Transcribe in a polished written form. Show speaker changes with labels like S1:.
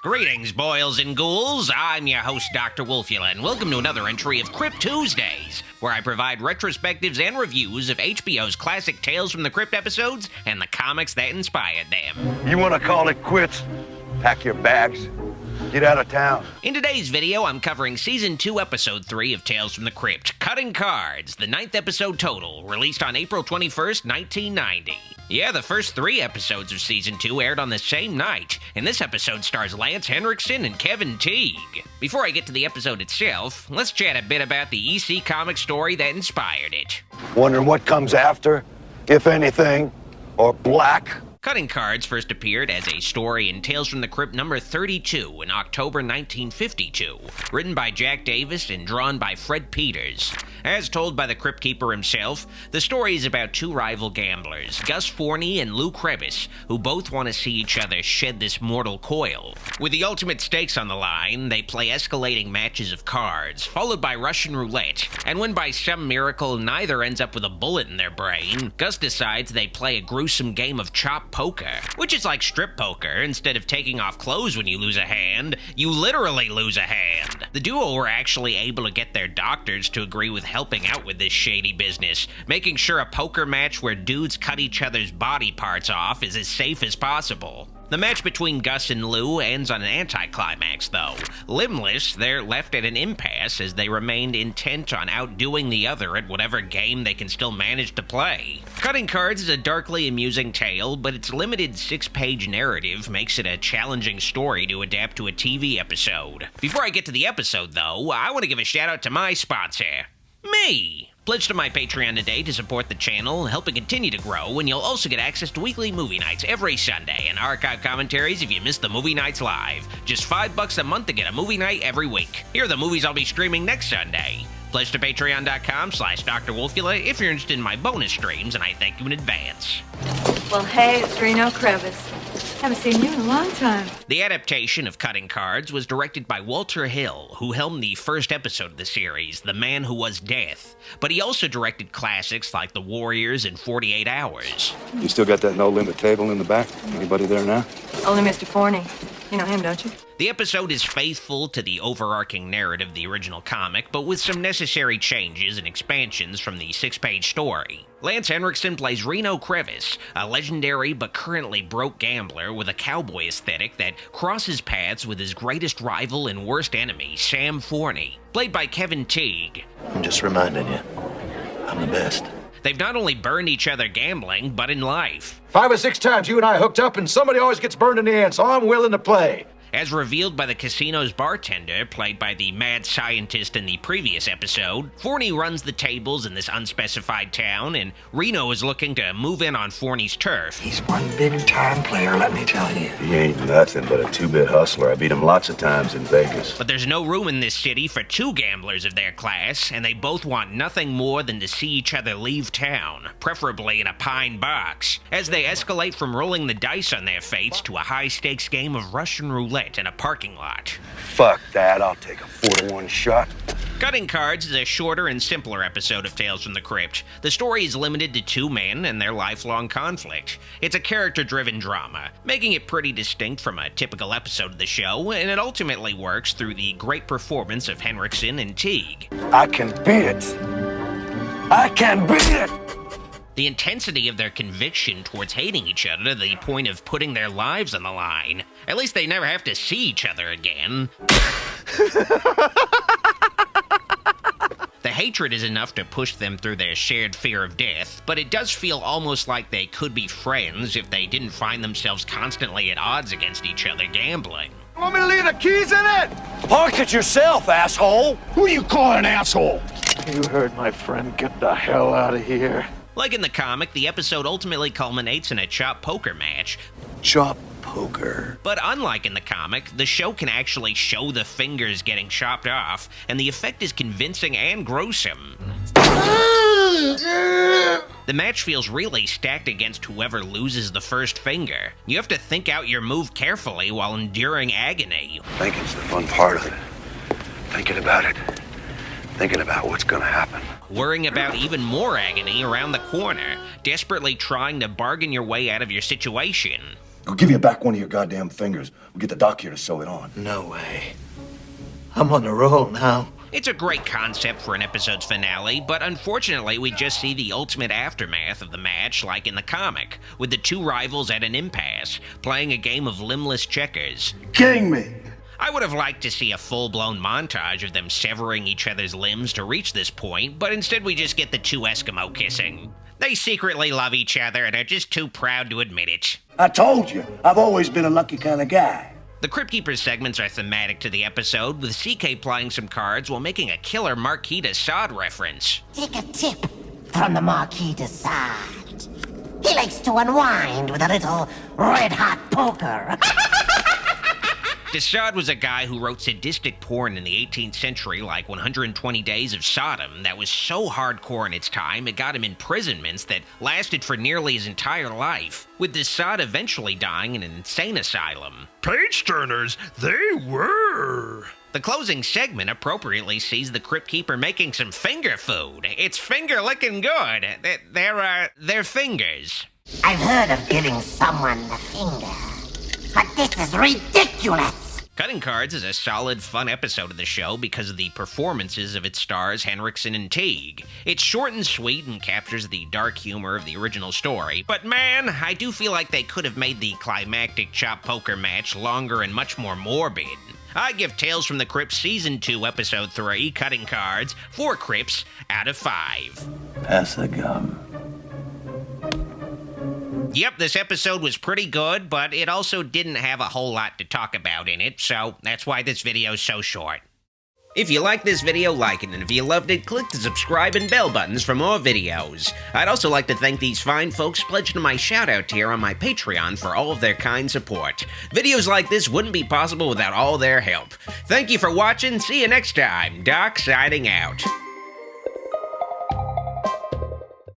S1: Greetings, boils and ghouls. I'm your host, Dr. Wolfula, and welcome to another entry of Crypt Tuesdays, where I provide retrospectives and reviews of HBO's classic Tales from the Crypt episodes and the comics that inspired them.
S2: You want to call it quits? Pack your bags. Get out of town.
S1: In today's video, I'm covering Season 2, Episode 3 of Tales from the Crypt, Cutting Cards, the 9th episode total, released on April 21st, 1990. Yeah, the first 3 episodes of Season 2 aired on the same night, and this episode stars Lance Henriksen and Kevin Tighe. Before I get to the episode itself, let's chat a bit about the EC comic story that inspired it.
S2: Wondering what comes after, if anything, or black?
S1: Cutting Cards first appeared as a story in Tales from the Crypt number 32 in October 1952, written by Jack Davis and drawn by Fred Peters. As told by the Crypt Keeper himself, the story is about 2 rival gamblers, Gus Forney and Lou Crevice, who both want to see each other shed this mortal coil. With the ultimate stakes on the line, they play escalating matches of cards, followed by Russian roulette, and when by some miracle neither ends up with a bullet in their brain, Gus decides they play a gruesome game of chop poker, which is like strip poker. Instead of taking off clothes when you lose a hand, you literally lose a hand. The duo were actually able to get their doctors to agree with helping out with this shady business, making sure a poker match where dudes cut each other's body parts off is as safe as possible. The match between Gus and Lou ends on an anticlimax, though. Limbless, they're left at an impasse as they remained intent on outdoing the other at whatever game they can still manage to play. Cutting Cards is a darkly amusing tale, but its limited 6-page narrative makes it a challenging story to adapt to a TV episode. Before I get to the episode, though, I want to give a shout out to my sponsor, me! Pledge to my Patreon today to support the channel, help it continue to grow, and you'll also get access to weekly movie nights every Sunday and archive commentaries if you miss the movie nights live. Just $5 a month to get a movie night every week. Here are the movies I'll be streaming next Sunday. Pledge to patreon.com/Dr. Wolfula if you're interested in my bonus streams, and I thank you in advance.
S3: Well, hey, it's Reno Crevice. Haven't seen you in a long time.
S1: The adaptation of Cutting Cards was directed by Walter Hill, who helmed the first episode of the series, The Man Who Was Death. But he also directed classics like The Warriors and 48 Hours.
S2: You still got that no-limit table in the back? Anybody there now?
S3: Only Mr. Forney. You know him, don't you?
S1: The episode is faithful to the overarching narrative of the original comic, but with some necessary changes and expansions from the 6-page story. Lance Henriksen plays Reno Crevice, a legendary but currently broke gambler with a cowboy aesthetic that crosses paths with his greatest rival and worst enemy, Sam Forney, played by Kevin Tighe.
S4: I'm just reminding you, I'm the best.
S1: They've not only burned each other gambling, but in life.
S5: 5 or 6 times you and I hooked up and somebody always gets burned in the end, so I'm willing to play.
S1: As revealed by the casino's bartender, played by the mad scientist in the previous episode, Forney runs the tables in this unspecified town, and Reno is looking to move in on Forney's turf.
S4: He's one big-time player, let me tell you.
S2: He ain't nothing but a 2-bit hustler. I beat him lots of times in Vegas.
S1: But there's no room in this city for 2 gamblers of their class, and they both want nothing more than to see each other leave town, preferably in a pine box, as they escalate from rolling the dice on their fates to a high-stakes game of Russian roulette in a parking lot.
S2: Fuck that, I'll take a 4-to-1 shot.
S1: Cutting Cards is a shorter and simpler episode of Tales from the Crypt. The story is limited to 2 men and their lifelong conflict. It's a character-driven drama, making it pretty distinct from a typical episode of the show, and it ultimately works through the great performance of Henriksen and Tighe.
S2: I can beat it. I can beat it!
S1: The intensity of their conviction towards hating each other to the point of putting their lives on the line. At least they never have to see each other again. The hatred is enough to push them through their shared fear of death, but it does feel almost like they could be friends if they didn't find themselves constantly at odds against each other gambling.
S5: Want me to leave the keys in it?
S2: Park it yourself, asshole!
S5: Who you calling an asshole?
S4: You heard my friend, get the hell out of here.
S1: Like in the comic, the episode ultimately culminates in a chop poker match.
S4: Chop poker.
S1: But unlike in the comic, the show can actually show the fingers getting chopped off, and the effect is convincing and gruesome. The match feels really stacked against whoever loses the first finger. You have to think out your move carefully while enduring agony.
S2: Thinking's the fun part of it. Thinking about it. Thinking about what's gonna happen.
S1: Worrying about even more agony around the corner, desperately trying to bargain your way out of your situation.
S5: Go give you back one of your goddamn fingers. We'll get the doc here to sew it on.
S4: No way. I'm on the roll now.
S1: It's a great concept for an episode's finale, but unfortunately we just see the ultimate aftermath of the match like in the comic, with the two rivals at an impasse, playing a game of limbless checkers.
S2: Kidding me?
S1: I would have liked to see a full-blown montage of them severing each other's limbs to reach this point, but instead we just get the two Eskimo kissing. They secretly love each other and are just too proud to admit it.
S2: I told you, I've always been a lucky kind of guy.
S1: The Crypt Keeper segments are thematic to the episode, with CK playing some cards while making a killer Marquis de Sade reference.
S6: Take a tip from the Marquis de Sade. He likes to unwind with a little red-hot poker.
S1: De Sade was a guy who wrote sadistic porn in the 18th century, like 120 Days of Sodom, that was so hardcore in its time it got him imprisonments that lasted for nearly his entire life, with de Sade eventually dying in an insane asylum.
S7: Page-turners, they were.
S1: The closing segment appropriately sees the Crypt Keeper making some finger food. It's finger-licking good. They're fingers.
S6: I've heard of giving someone the finger, but this is ridiculous.
S1: Cutting Cards is a solid, fun episode of the show because of the performances of its stars Henriksen and Tighe. It's short and sweet and captures the dark humor of the original story, but man, I do feel like they could have made the climactic chop poker match longer and much more morbid. I give Tales from the Crypt Season 2, Episode 3, Cutting Cards, 4 Crypts out of 5.
S2: Pass the gum.
S1: Yep, this episode was pretty good, but it also didn't have a whole lot to talk about in it, so that's why this video's so short. If you liked this video, like it, and if you loved it, click the subscribe and bell buttons for more videos. I'd also like to thank these fine folks pledged to my shout-out tier on my Patreon for all of their kind support. Videos like this wouldn't be possible without all their help. Thank you for watching, see you next time. Doc signing out.